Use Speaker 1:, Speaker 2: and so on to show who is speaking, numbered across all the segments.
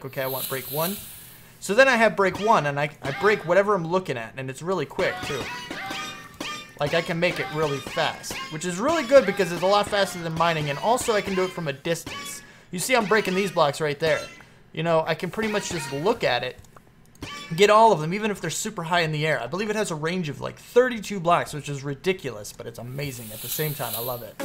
Speaker 1: okay, I want break 1. So then I have break 1, and I break whatever I'm looking at, and it's really quick, too. Like, I can make it really fast, which is really good because it's a lot faster than mining, and also I can do it from a distance. You see I'm breaking these blocks right there. You know, I can pretty much just look at it, get all of them, even if they're super high in the air. I believe it has a range of like 32 blocks, which is ridiculous, but it's amazing at the same time. I love it.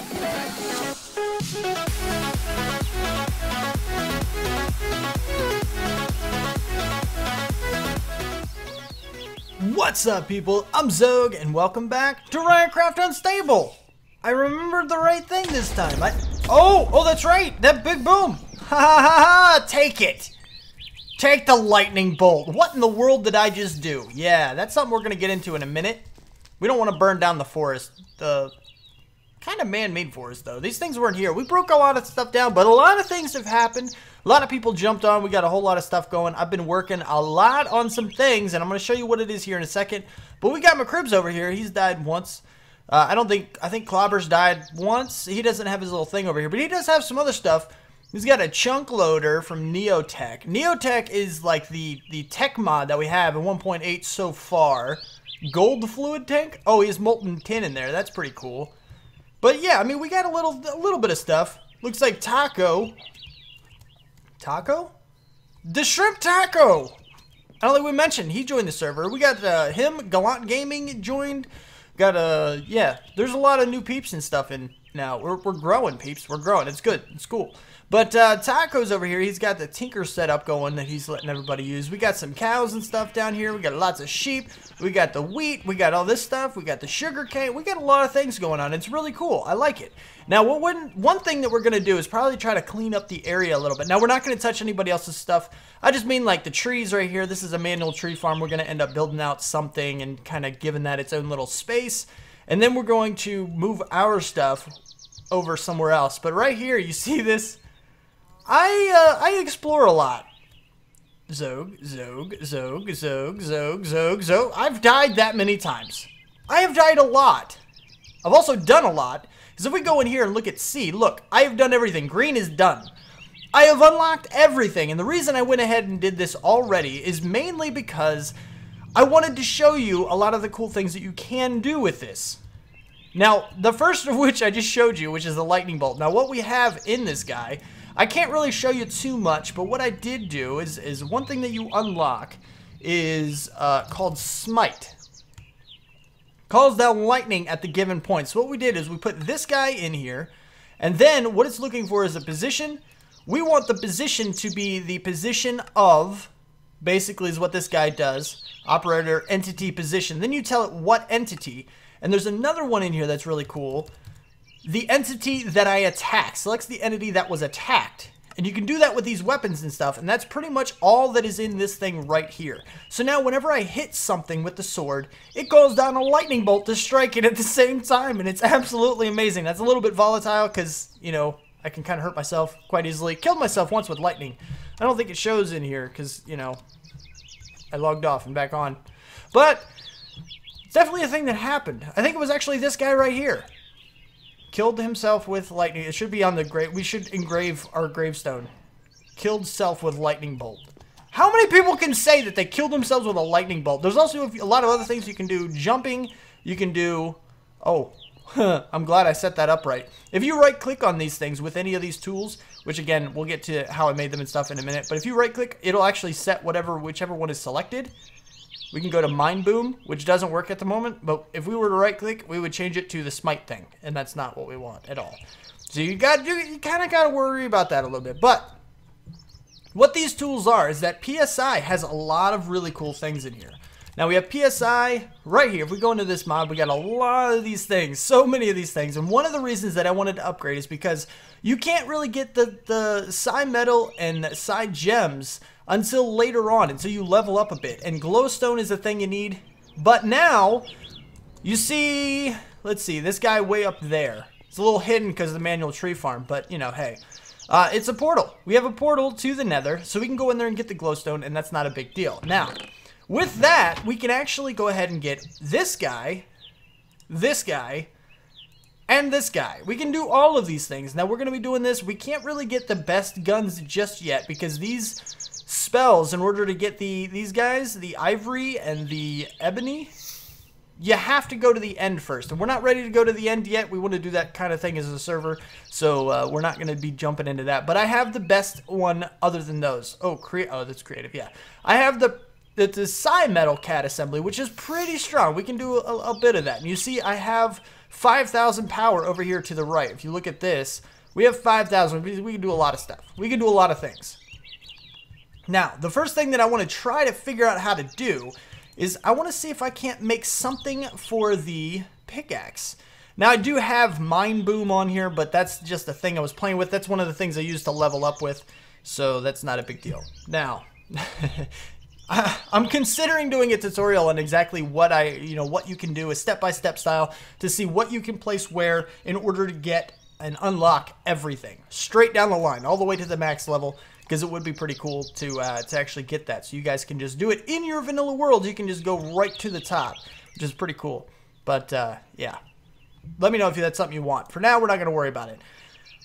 Speaker 1: What's up, people? I'm Xogue, and welcome back to Ryotcraft Unstable. I remembered the right thing this time. Oh, that's right. That big boom. Ha ha ha ha! Take it! Take the lightning bolt. What in the world did I just do? Yeah, that's something we're going to get into in a minute. We don't want to burn down the forest. The kind of man-made forest, though. These things weren't here. We broke a lot of stuff down, but a lot of things have happened. A lot of people jumped on. We got a whole lot of stuff going. I've been working a lot on some things, and I'm going to show you what it is here in a second. But we got McCribs over here. He's died once. I think Clobber's died once. He doesn't have his little thing over here, but he does have some other stuff. He's got a chunk loader from Neotech. Neotech is like the tech mod that we have in 1.8 so far. Gold fluid tank? Oh, he has molten tin in there. That's pretty cool. But yeah, I mean, we got a little bit of stuff. Looks like Taco. Taco? The Shrimp Taco! I don't think we mentioned. He joined the server. We got him, Gallant Gaming joined. Got yeah, there's a lot of new peeps and stuff in now. We're growing, peeps. We're growing. It's good. It's cool. But Taco's over here. He's got the Tinker setup going that he's letting everybody use. We got some cows and stuff down here. We got lots of sheep. We got the wheat. We got all this stuff. We got the sugar cane. We got a lot of things going on. It's really cool. I like it. Now, one thing that we're going to do is probably try to clean up the area a little bit. Now, we're not going to touch anybody else's stuff. I just mean like the trees right here. This is a manual tree farm. We're going to end up building out something and kind of giving that its own little space. And then we're going to move our stuff over somewhere else. But right here, you see this? I explore a lot. Xogue. I've died that many times. I have died a lot. I've also done a lot. Because if we go in here and look at C, look, I have done everything. Green is done. I have unlocked everything. And the reason I went ahead and did this already is mainly because I wanted to show you a lot of the cool things that you can do with this. Now, the first of which I just showed you, which is the lightning bolt. Now, what we have in this guy, I can't really show you too much, but what I did do is one thing that you unlock is called Smite. Calls down lightning at the given point. So what we did is we put this guy in here, and then what it's looking for is a position. We want the position to be the position of, basically is what this guy does, operator entity position. Then you tell it what entity, and there's another one in here that's really cool. The entity that I attack selects the entity that was attacked. And you can do that with these weapons and stuff, and that's pretty much all that is in this thing right here. So now whenever I hit something with the sword, it goes down a lightning bolt to strike it at the same time, and it's absolutely amazing. That's a little bit volatile because, you know, I can kind of hurt myself quite easily. Killed myself once with lightning. I don't think it shows in here because, you know, I logged off and back on. But it's definitely a thing that happened. I think it was actually this guy right here. Killed himself with lightning. It should be on the grave. We should engrave our gravestone. Killed self with lightning bolt. How many people can say that they killed themselves with a lightning bolt? There's also a lot of other things you can do. Jumping. You can do... Oh. I'm glad I set that up right. If you right click on these things with any of these tools, which again, we'll get to how I made them and stuff in a minute. But if you right click, it'll actually set whichever one is selected. We can go to Mind Boom, which doesn't work at the moment, but if we were to right click, we would change it to the Smite thing, and that's not what we want at all. So you kind of got to worry about that a little bit. But what these tools are is that PSI has a lot of really cool things in here. Now we have PSI right here. If we go into this mod, we got a lot of these things, so many of these things. And one of the reasons that I wanted to upgrade is because you can't really get the Psi Metal and Psi Gems until later on, until you level up a bit. And glowstone is the thing you need. But now, you see, let's see, this guy way up there. It's a little hidden because of the manual tree farm, but, you know, hey. It's a portal. We have a portal to the nether, so we can go in there and get the glowstone, and that's not a big deal. Now, with that, we can actually go ahead and get this guy, and this guy. We can do all of these things. Now, we're going to be doing this. We can't really get the best guns just yet because these spells in order to get these guys, the ivory and the ebony, you have to go to the end first. And we're not ready to go to the end yet. We want to do that kind of thing as a server. So we're not going to be jumping into that. But I have the best one other than those. Oh, that's creative, yeah. I have the Psi Metal Cat assembly, which is pretty strong. We can do a bit of that. And you see I have 5,000 power over here to the right. If you look at this, we have 5,000. We can do a lot of stuff. We can do a lot of things. Now, the first thing that I want to try to figure out how to do is I want to see if I can't make something for the pickaxe. Now, I do have Mind Boom on here, but that's just a thing I was playing with. That's one of the things I used to level up with, so that's not a big deal. Now, I'm considering doing a tutorial on exactly what what you can do, a step-by-step style, to see what you can place where in order to get and unlock everything straight down the line, all the way to the max level. Because it would be pretty cool to actually get that. So you guys can just do it in your vanilla world. You can just go right to the top, which is pretty cool. But, yeah. Let me know if that's something you want. For now, we're not going to worry about it.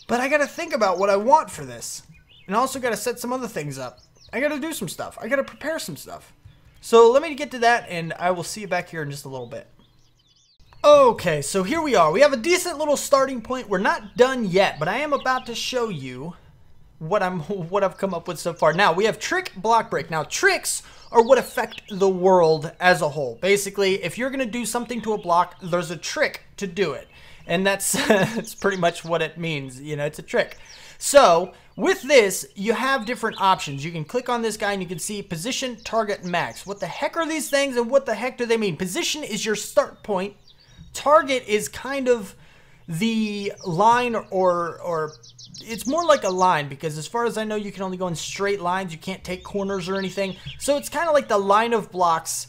Speaker 1: But I got to think about what I want for this. And I also got to set some other things up. I got to do some stuff. I got to prepare some stuff. So let me get to that, and I will see you back here in just a little bit. Okay, so here we are. We have a decent little starting point. We're not done yet, but I am about to show you what I've come up with so far. Now, we have trick, block break. Now, tricks are what affect the world as a whole. Basically, if you're going to do something to a block, there's a trick to do it. And that's, that's pretty much what it means. You know, it's a trick. So, with this, you have different options. You can click on this guy and you can see position, target, max. What the heck are these things and what the heck do they mean? Position is your start point. Target is kind of the line or it's more like a line, because as far as I know, you can only go in straight lines. You can't take corners or anything. So it's kind of like the line of blocks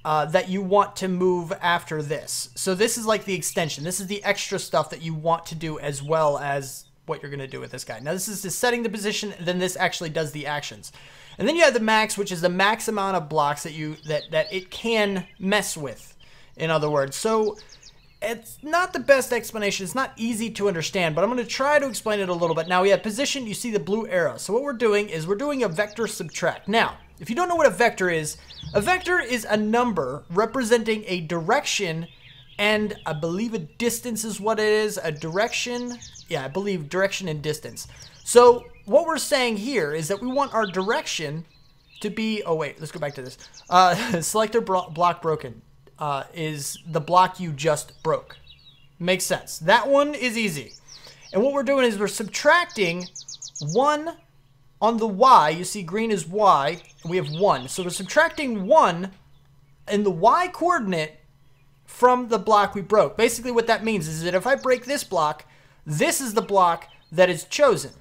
Speaker 1: that you want to move after this. So this is like the extension. This is the extra stuff that you want to do as well as what you're going to do with this guy. Now this is just setting the position, then this actually does the actions. And then you have the max, which is the max amount of blocks that it can mess with, in other words. So it's not the best explanation. It's not easy to understand, but I'm going to try to explain it a little bit. Now we have position. You see the blue arrow. So what we're doing is we're doing a vector subtract. Now, if you don't know what a vector is a number representing a direction, and I believe a distance is what it is. A direction. Yeah, I believe direction and distance. So what we're saying here is that we want our direction to be, oh wait, let's go back to this. Selector block broken. Is the block you just broke. Makes sense. That one is easy. And what we're doing is we're subtracting 1 on the Y. You see green is Y, and we have 1. So we're subtracting 1 in the Y coordinate from the block we broke. Basically what that means is that if I break this block, this is the block that is chosen.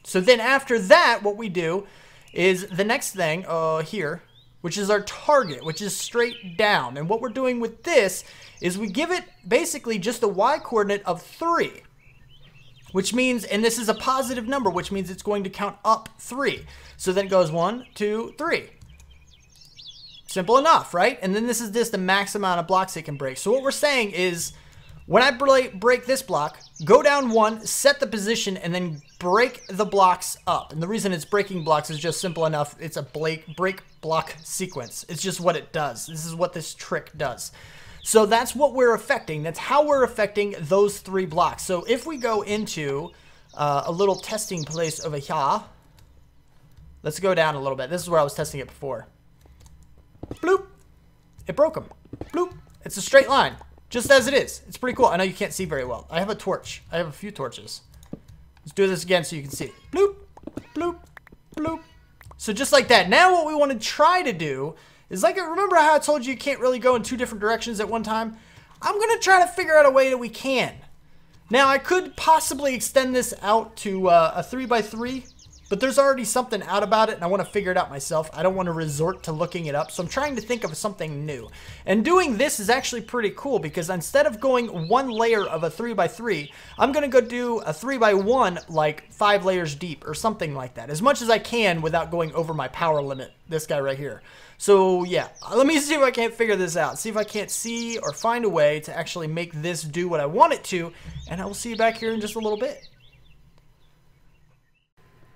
Speaker 1: So then after that, what we do is the next thing here, which is our target, which is straight down. And what we're doing with this is we give it basically just a Y coordinate of 3, which means, and this is a positive number, which means it's going to count up 3. So then it goes 1, 2, 3. Simple enough, right? And then this is just the max amount of blocks it can break. So what we're saying is, when I break this block, go down 1, set the position, and then break the blocks up. And the reason it's breaking blocks is just simple enough. It's a break block sequence. It's just what it does. This is what this trick does. So that's what we're affecting. That's how we're affecting those 3 blocks. So if we go into a little testing place over here, let's go down a little bit. This is where I was testing it before. Bloop. It broke them. Bloop. It's a straight line. Just as it is. It's pretty cool. I know you can't see very well. I have a torch. I have a few torches. Let's do this again so you can see. Bloop, bloop, bloop. So just like that. Now what we want to try to do is, like, remember how I told you can't really go in 2 different directions at one time? I'm going to try to figure out a way that we can. Now I could possibly extend this out to a 3x3. But there's already something out about it, and I want to figure it out myself. I don't want to resort to looking it up, so I'm trying to think of something new. And doing this is actually pretty cool, because instead of going 1 layer of a 3x3, I'm going to go do a 3x1, like 5 layers deep, or something like that. As much as I can without going over my power limit, this guy right here. So, yeah, let me see if I can't figure this out. See if I can't see or find a way to actually make this do what I want it to, and I will see you back here in just a little bit.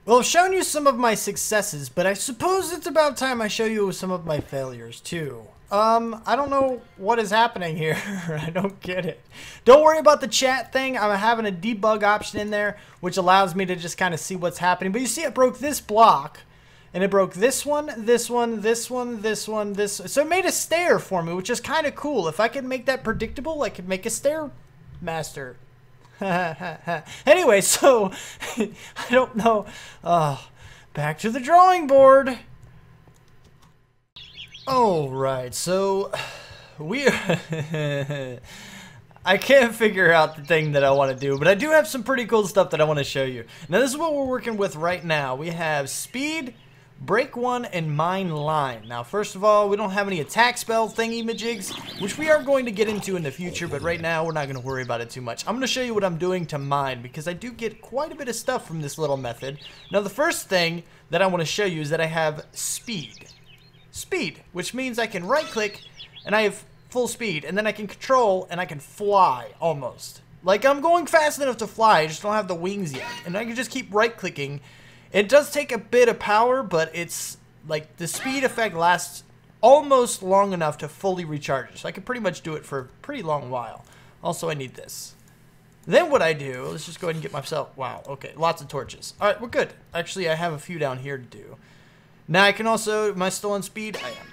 Speaker 1: Well, I've shown you some of my successes, but I suppose it's about time I show you some of my failures, too. I don't know what is happening here. I don't get it. Don't worry about the chat thing. I'm having a debug option in there, which allows me to just kind of see what's happening. But you see, it broke this block, and it broke this one, this one, this one, this one, this. So it made a stair for me, which is kind of cool. If I could make that predictable, I could make a stair master. Anyway, so I don't know. Back to the drawing board. Alright, so I can't figure out the thing that I want to do, but I do have some pretty cool stuff that I want to show you. Now this is what we're working with right now. We have speed, break one, and mine line. Now first of all, we don't have any attack spell thingy-majigs, which we are going to get into in the future, but right now we're not going to worry about it too much. I'm going to show you what I'm doing to mine, because I do get quite a bit of stuff from this little method. Now the first thing that I want to show you is that I have speed. Speed, which means I can right click and I have full speed, and then I can control and I can fly almost. Like I'm going fast enough to fly, I just don't have the wings yet. And I can just keep right clicking. It does take a bit of power, but it's like the speed effect lasts almost long enough to fully recharge it. So I can pretty much do it for a pretty long while. Also, I need this. Then what I do, let's just go ahead and get myself, wow, okay, lots of torches. All right, we're good. Actually, I have a few down here to do. Now I can also, am I still on speed? I am.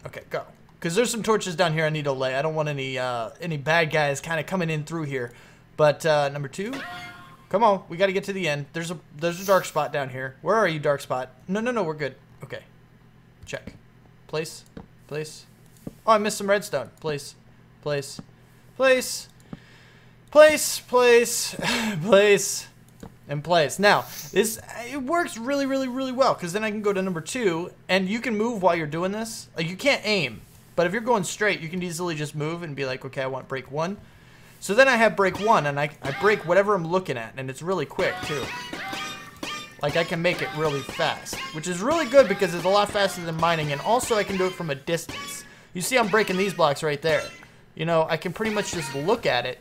Speaker 1: Okay, go. Because there's some torches down here I need to lay. I don't want any bad guys kind of coming in through here. But number two, come on, we got to get to the end. There's a dark spot down here. Where are you, dark spot? No, we're good. Okay, check. Place. Oh, I missed some redstone. Place. And place. Now, it works really well, because then I can go to number two, and you can move while you're doing this. Like, you can't aim, but if you're going straight, you can easily just move and be like, okay, I want break one. So then I have break one, and I break whatever I'm looking at, and it's really quick, too. Like, I can make it really fast, which is really good because it's a lot faster than mining, and also I can do it from a distance. You see I'm breaking these blocks right there. You know, I can pretty much just look at it,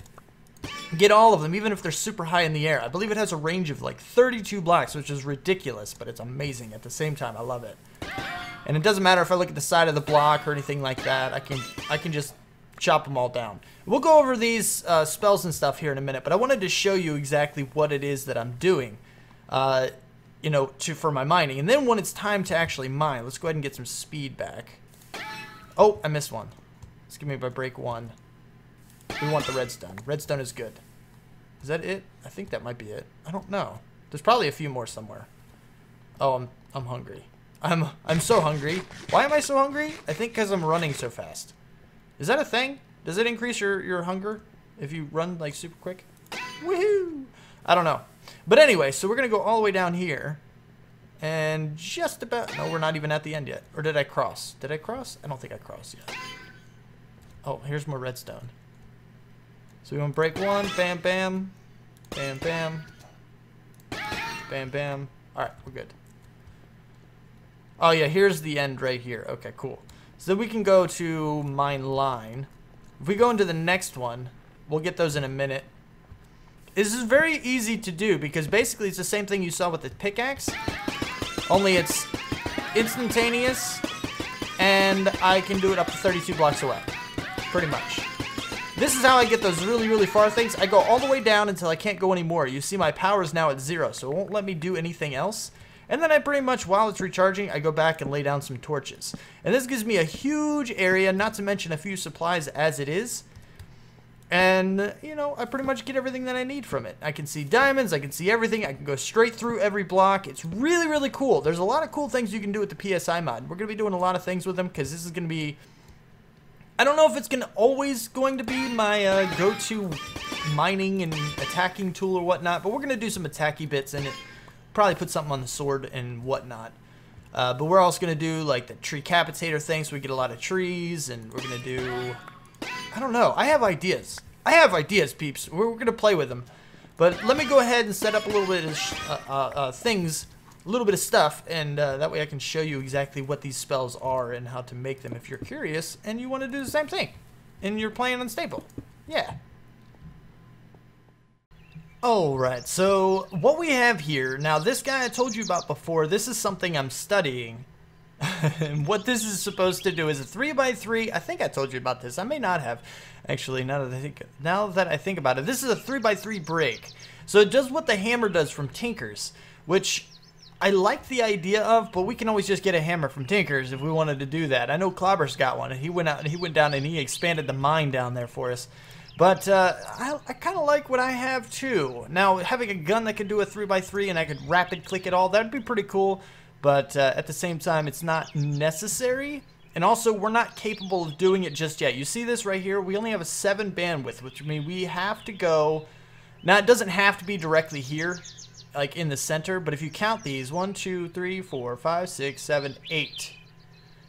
Speaker 1: get all of them, even if they're super high in the air. I believe it has a range of like 32 blocks, which is ridiculous, but it's amazing at the same time. I love it. And it doesn't matter if I look at the side of the block or anything like that. I can just chop them all down. We'll go over these spells and stuff here in a minute, but I wanted to show you exactly what it is that I'm doing, you know, for my mining. And then when it's time to actually mine, let's go ahead and get some speed back. Oh, I missed one. Let's give me my break one. We want the redstone. Redstone is good. Is that it? I think that might be it. I don't know. There's probably a few more somewhere. Oh, I'm hungry. I'm so hungry. Why am I so hungry? I think because I'm running so fast. Is that a thing? Does it increase your hunger if you run like super quick? Woohoo! I don't know. But anyway, so we're gonna go all the way down here, and just about. No, we're not even at the end yet. Or did I cross? Did I cross? I don't think I crossed yet. Oh, here's more redstone. So we want to break one, bam, bam, bam, bam, bam, bam. All right, we're good. Oh yeah, here's the end right here. Okay, cool. So then we can go to mine line. If we go into the next one, we'll get those in a minute. This is very easy to do because basically it's the same thing you saw with the pickaxe, only it's instantaneous, and I can do it up to 32 blocks away, pretty much. This is how I get those really far things. I go all the way down until I can't go anymore. You see my power is now at 0, so it won't let me do anything else. And then I pretty much, while it's recharging, I go back and lay down some torches. And this gives me a huge area, not to mention a few supplies as it is. And, you know, I pretty much get everything that I need from it. I can see diamonds, I can see everything, I can go straight through every block. It's really cool. There's a lot of cool things you can do with the PSI mod. We're going to be doing a lot of things with them because this is going to be... I don't know if it's always going to be my go-to mining and attacking tool or whatnot, but we're going to do some attacky bits in it. Probably put something on the sword and whatnot. But we're also going to do like the tree capitator thing so we get a lot of trees, and we're going to do... I don't know. I have ideas. Peeps. We're going to play with them. But let me go ahead and set up a little bit of things, a little bit of stuff, and that way I can show you exactly what these spells are and how to make them if you're curious and you want to do the same thing and you're playing Unstable. Yeah. Alright, so what we have here, now this guy I told you about before, this is something I'm studying. And what this is supposed to do is a 3x3, I think I told you about this, I may not have. Actually, now that I think about it, this is a 3x3 break. So it does what the hammer does from Tinker's, which I like the idea of, but we can always just get a hammer from Tinker's if we wanted to do that. I know Clobber's got one, and he went out and he went down and he expanded the mine down there for us. But I kind of like what I have too. Now, having a gun that could do a 3x3 and I could rapid click it all, that'd be pretty cool. But at the same time, it's not necessary. And also, we're not capable of doing it just yet. You see this right here? We only have a 7 bandwidth, which means we have to go... Now, it doesn't have to be directly here, like in the center. But if you count these, 1, 2, 3, 4, 5, 6, 7, 8.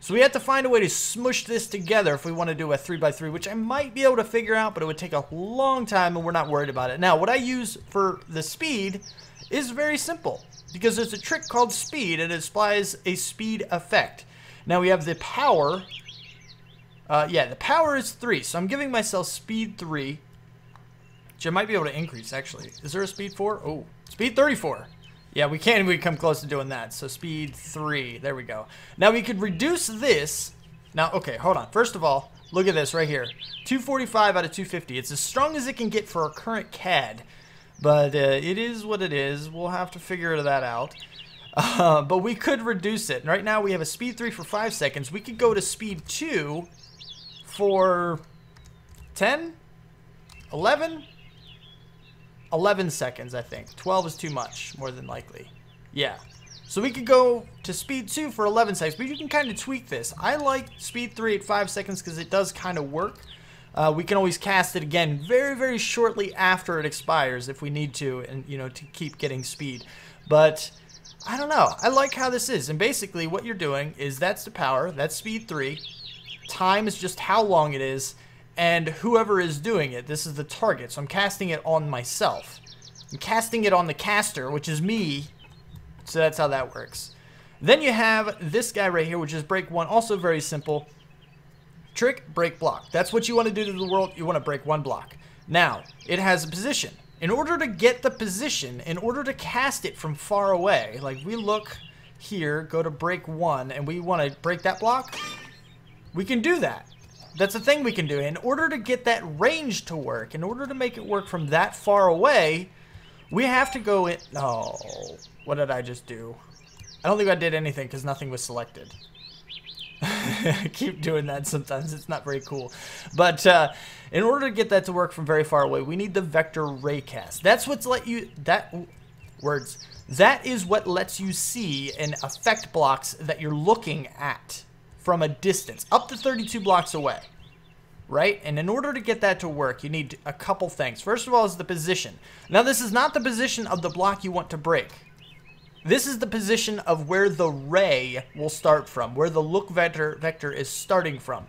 Speaker 1: So we have to find a way to smush this together if we want to do a 3x3, which I might be able to figure out, but it would take a long time, and we're not worried about it. Now, what I use for the speed is very simple, because there's a trick called speed, and it applies a speed effect. Now, we have the power. Yeah, the power is 3, so I'm giving myself speed 3, which I might be able to increase, actually. Is there a speed 4? Oh, speed 34. Yeah, we can't even come close to doing that. So speed 3. There we go. Now we could reduce this. Now, okay, hold on. First of all, look at this right here. 245 out of 250. It's as strong as it can get for our current CAD. But it is what it is. We'll have to figure that out. But we could reduce it. Right now we have a speed 3 for 5 seconds. We could go to speed 2 for 10? 11? 11 seconds, I think. 12 is too much, more than likely. Yeah. So we could go to speed 2 for 11 seconds, but you can kind of tweak this. I like speed 3 at 5 seconds because it does kind of work. We can always cast it again very, very shortly after it expires if we need to, and you know, to keep getting speed. But I don't know. I like how this is. And basically what you're doing is that's the power, that's speed 3. Time is just how long it is. And whoever is doing it, this is the target. So I'm casting it on myself. I'm casting it on the caster, which is me. So that's how that works. Then you have this guy right here, which is break 1. Also very simple. Trick, break, block. That's what you want to do to the world. You want to break 1 block. Now, it has a position. In order to get the position, in order to cast it from far away, like we look here, go to break 1, and we want to break that block, we can do that. That's a thing we can do. In order to get that range to work, in order to make it work from that far away, we have to go in... Oh, what did I just do? I don't think I did anything because nothing was selected. I keep doing that sometimes. It's not very cool. But in order to get that to work from very far away, we need the vector raycast. That's what's let you... That is what lets you see and effect blocks that you're looking at from a distance, up to 32 blocks away, right? And in order to get that to work, you need a couple things. First of all is the position. Now, this is not the position of the block you want to break. This is the position of where the ray will start from, where the look vector is starting from.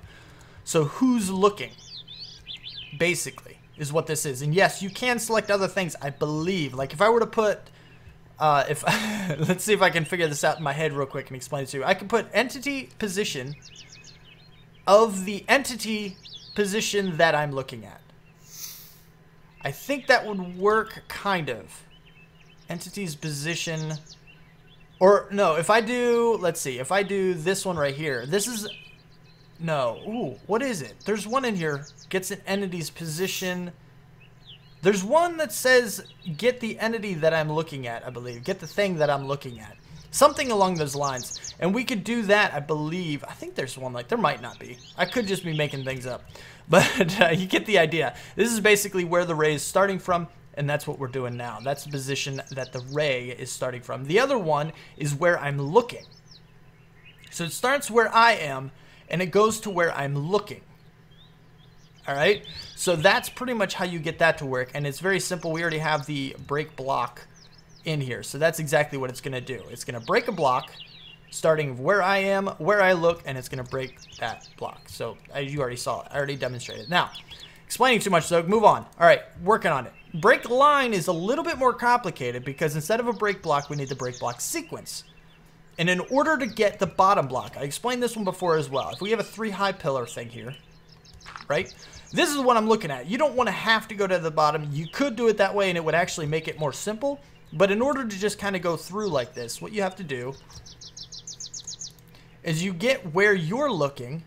Speaker 1: So who's looking, basically, is what this is. And yes, you can select other things, I believe. Like if I were to put... let's see if I can figure this out in my head real quick and explain it to you. I can put entity position of the entity position that I'm looking at. I think that would work, kind of. Entity's position. Or, no, if I do, let's see, if I do this one right here. This is, no, ooh, what is it? There's one in here, gets an entity's position. There's one that says, get the entity that I'm looking at, I believe. Get the thing that I'm looking at. Something along those lines. And we could do that, I believe. I think there's one like, there might not be. I could just be making things up. But you get the idea. This is basically where the ray is starting from, and that's what we're doing now. That's the position that the ray is starting from. The other one is where I'm looking. So it starts where I am, and it goes to where I'm looking. Alright, so that's pretty much how you get that to work, and it's very simple. We already have the break block in here, so that's exactly what it's going to do. It's going to break a block, starting where I am, where I look, and it's going to break that block. So, you already saw it. I already demonstrated. Now, explaining too much, so move on. Alright, working on it. Break line is a little bit more complicated, because instead of a break block, we need the break block sequence. And in order to get the bottom block, I explained this one before as well. If we have a 3 high pillar thing here, right? This is what I'm looking at. You don't want to have to go to the bottom. You could do it that way and it would actually make it more simple. But in order to just kind of go through like this, what you have to do is you get where you're looking.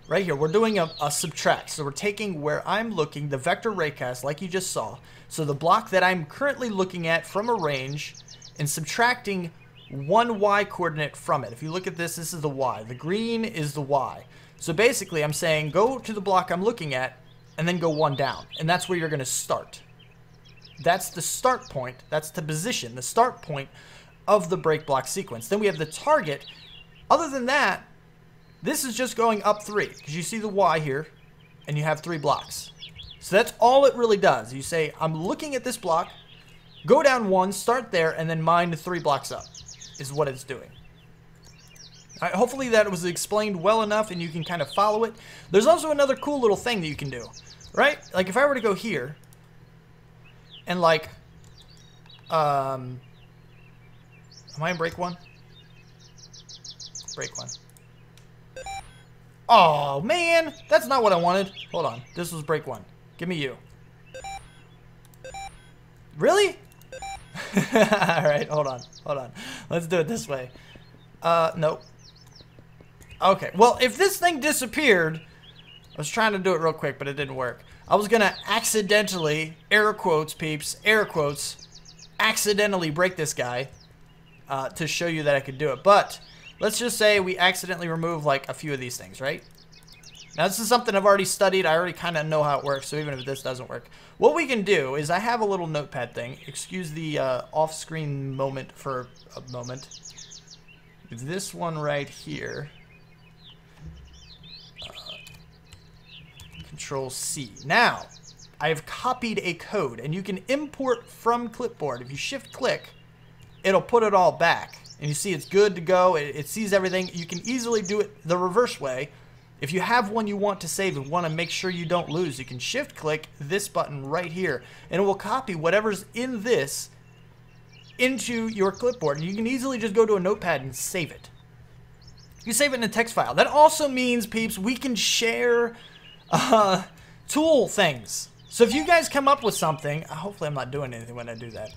Speaker 1: Right here, we're doing a subtract. So we're taking where I'm looking, the vector raycast, like you just saw. So the block that I'm currently looking at from a range, and subtracting one y coordinate from it. If you look at this, this is the y. The green is the y. So basically, I'm saying go to the block I'm looking at, and then go one down. And that's where you're going to start. That's the start point. That's the position, the start point of the break block sequence. Then we have the target. Other than that, this is just going up 3, because you see the Y here, and you have 3 blocks. So that's all it really does. You say, I'm looking at this block, go down 1, start there, and then mine 3 blocks up, is what it's doing. All right, hopefully that was explained well enough, and you can kind of follow it. There's also another cool little thing that you can do, right? Like, if I were to go here, and like, am I in break 1? Break 1. Oh, man. That's not what I wanted. Hold on. This was break 1. Give me you. Really? Alright, hold on. Hold on. Let's do it this way. Nope. Okay. Well, if this thing disappeared, I was trying to do it real quick, but it didn't work. I was going to accidentally, air quotes, peeps, air quotes, accidentally break this guy to show you that I could do it. But let's just say we accidentally remove like a few of these things, right? Now this is something I've already studied. I already kind of know how it works, so even if this doesn't work. What we can do is I have a little notepad thing. Excuse the off-screen moment for a moment. This one right here. Control C. Now, I have copied a code, and you can import from clipboard. If you shift-click, it'll put it all back. And you see it's good to go. It sees everything. You can easily do it the reverse way. If you have one you want to save and want to make sure you don't lose, you can shift click this button right here, and it will copy whatever's in this into your clipboard. And you can easily just go to a notepad and save it. You save it in a text file. That also means, peeps, we can share tool things. So if you guys come up with something, hopefully I'm not doing anything when I do that.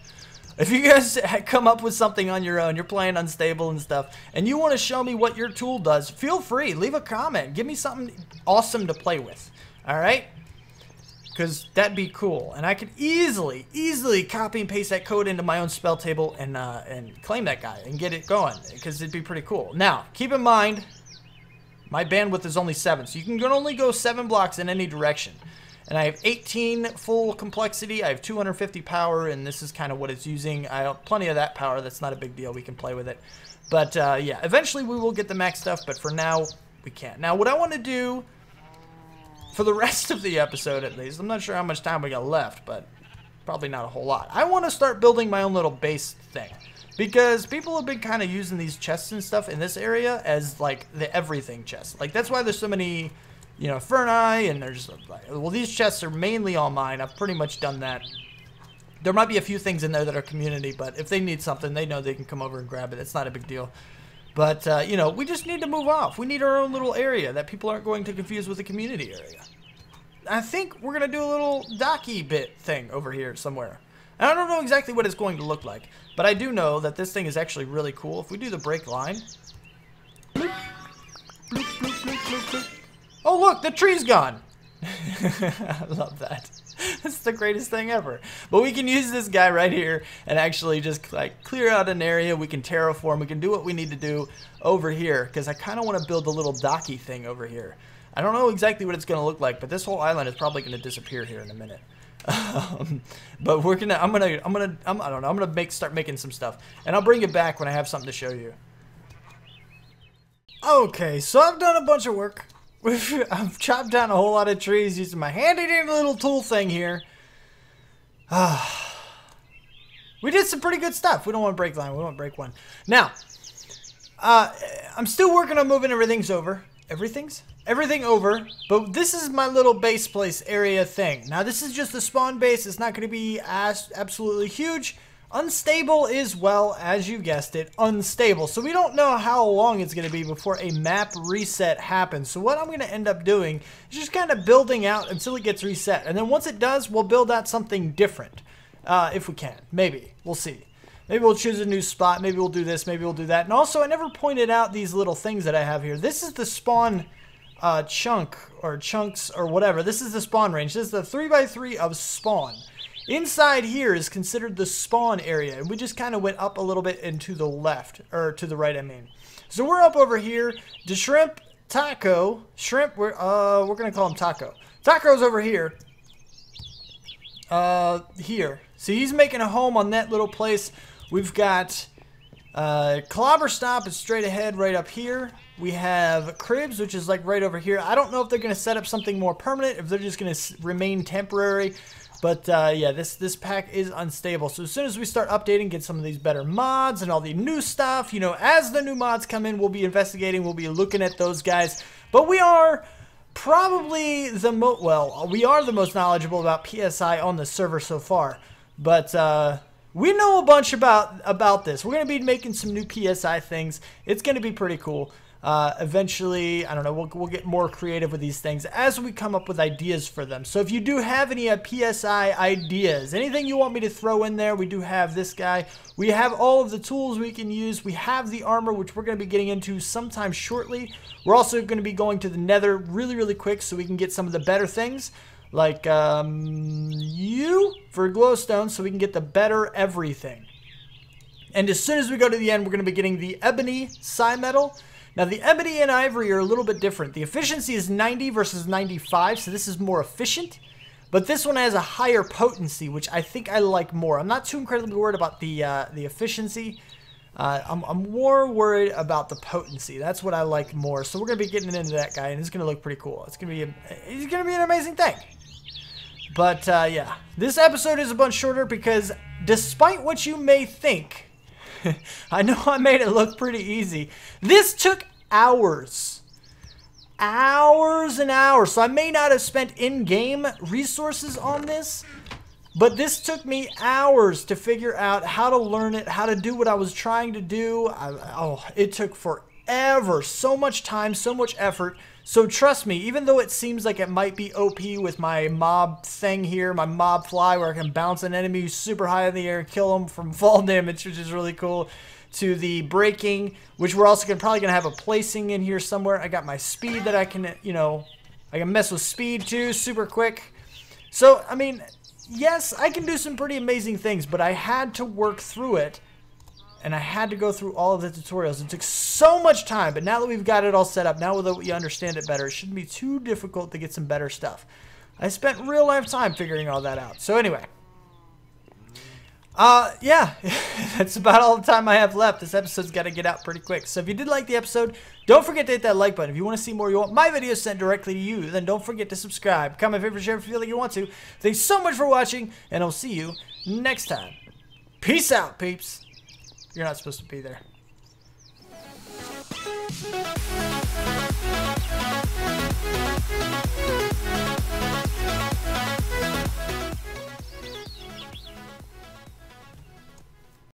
Speaker 1: If you guys come up with something on your own, you're playing Unstable and stuff, and you want to show me what your tool does, feel free. Leave a comment. Give me something awesome to play with. Alright? Because that'd be cool. And I could easily copy and paste that code into my own spell table and claim that guy and get it going. Because it'd be pretty cool. Now, keep in mind, my bandwidth is only 7, so you can only go 7 blocks in any direction. And I have 18 full complexity, I have 250 power, and this is kind of what it's using. I have plenty of that power, that's not a big deal, we can play with it. But yeah, eventually we will get the max stuff, but for now, we can't. Now what I want to do, for the rest of the episode at least, I'm not sure how much time we got left, but probably not a whole lot. I want to start building my own little base thing. Because people have been kind of using these chests and stuff in this area as like the everything chest. Like that's why there's so many, you know, Ferni, and there's, well, these chests are mainly all mine. I've pretty much done that. There might be a few things in there that are community, but if they need something, they know they can come over and grab it. It's not a big deal. But, you know, we just need to move off. We need our own little area that people aren't going to confuse with the community area. I think we're going to do a little docky bit thing over here somewhere. And I don't know exactly what it's going to look like, but I do know that this thing is actually really cool. If we do the break line. Bloop, bloop, bloop, bloop, bloop, bloop. Oh, look, the tree's gone. I love that. That's the greatest thing ever. But we can use this guy right here and actually just like clear out an area. We can terraform. We can do what we need to do over here because I kind of want to build a little docky thing over here. I don't know exactly what it's going to look like, but this whole island is probably going to disappear here in a minute. But we're gonna. I'm gonna start making some stuff, and I'll bring it back when I have something to show you. Okay, so I've done a bunch of work. I've chopped down a whole lot of trees using my handy-dandy little tool thing here. We did some pretty good stuff. We don't want to break line. We want to break one. Now, I'm still working on moving everything over. Everything over. But this is my little base place area thing. Now, this is just a spawn base. It's not going to be absolutely huge. Unstable is, well, as you guessed it, unstable. So we don't know how long it's going to be before a map reset happens. So what I'm going to end up doing is just kind of building out until it gets reset. And then once it does, we'll build out something different. If we can. Maybe. We'll see. Maybe we'll choose a new spot. Maybe we'll do this. Maybe we'll do that. And also, I never pointed out these little things that I have here. This is the spawn chunk or chunks or whatever. This is the spawn range. This is the 3x3 of spawn. Inside here is considered the spawn area, and we just kind of went up a little bit and to the left, or to the right, I mean. So we're up over here. The shrimp, taco, shrimp, we're gonna call him Taco. Taco's over here. Here. So he's making a home on that little place. We've got Clobber Stop is straight ahead right up here. We have Cribs, which is like right over here. I don't know if they're gonna set up something more permanent, if they're just gonna remain temporary. But yeah, this pack is unstable. So as soon as we start updating, get some of these better mods and all the new stuff, you know, as the new mods come in, we'll be investigating, we'll be looking at those guys. But we are probably the most knowledgeable about PSI on the server so far. But we know a bunch about this. We're going to be making some new PSI things. It's going to be pretty cool. Eventually, I don't know, we'll get more creative with these things as we come up with ideas for them. So if you do have any PSI ideas, anything you want me to throw in there, we do have this guy. We have all of the tools we can use. We have the armor, which we're going to be getting into sometime shortly. We're also going to be going to the nether really, really quick so we can get some of the better things. Like you for glowstone, so we can get the better everything. And as soon as we go to the end, we're going to be getting the ebony psi metal. Now, the ebony and ivory are a little bit different. The efficiency is 90 versus 95, so this is more efficient. But this one has a higher potency, which I think I like more. I'm not too incredibly worried about the efficiency. I'm more worried about the potency. That's what I like more. So we're going to be getting into that guy, and it's going to look pretty cool. It's going to be an amazing thing. But, yeah. This episode is a bunch shorter because despite what you may think, I know I made it look pretty easy. This took hours. Hours and hours. So I may not have spent in-game resources on this, but this took me hours to figure out how to learn it, how to do what I was trying to do. It took forever. So much time, so much effort. So trust me, even though it seems like it might be OP with my mob thing here, my mob fly, where I can bounce an enemy super high in the air and kill them from fall damage, which is really cool, to the breaking, which we're also probably going to have a placing in here somewhere. I got my speed that I can, you know, I can mess with speed too, super quick. So, I mean, yes, I can do some pretty amazing things, but I had to work through it. And I had to go through all of the tutorials. It took so much time, but now that we've got it all set up, now that we understand it better, it shouldn't be too difficult to get some better stuff. I spent real life time figuring all that out. So anyway. Yeah, that's about all the time I have left. This episode's got to get out pretty quick. So if you did like the episode, don't forget to hit that like button. If you want to see more, you want my videos sent directly to you, then don't forget to subscribe. Comment, favorite, share if you feel like you want to. Thanks so much for watching, and I'll see you next time. Peace out, peeps. You're not supposed to be there.